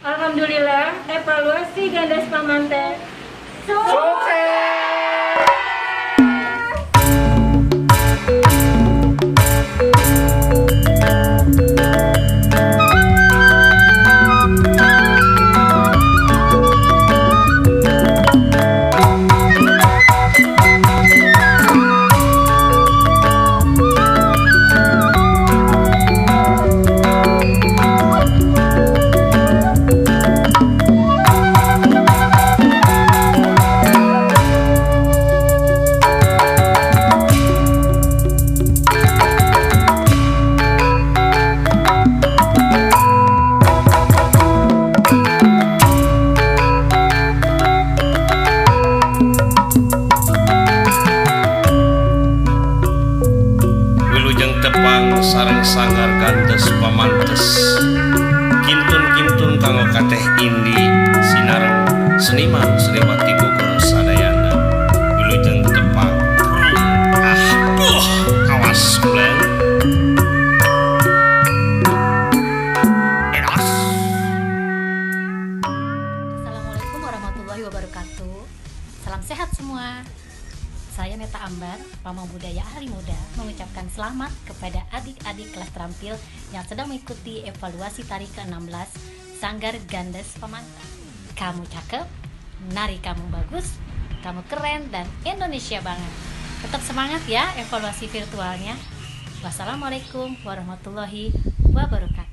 Alhamdulillah, evaluasi Gandes Pamanten Wilujeng tepang sareng sanggar Gandes pamantes kintun-kintun kanggo kateh indi sinareng seniman Sriwati Bogor sadayana. Wilujeng tepang awas bulan eros. Assalamualaikum warahmatullahi wabarakatuh. Salam sehat semua. Saya Neta Ambar, Pamong Budaya Ahli Muda, mengucapkan selamat kepada adik-adik kelas terampil yang sedang mengikuti evaluasi tari ke-16 Sanggar Gandes Pamanten. Kamu cakep, nari kamu bagus, kamu keren dan Indonesia banget. Tetap semangat ya evaluasi virtualnya. Wassalamualaikum warahmatullahi wabarakatuh.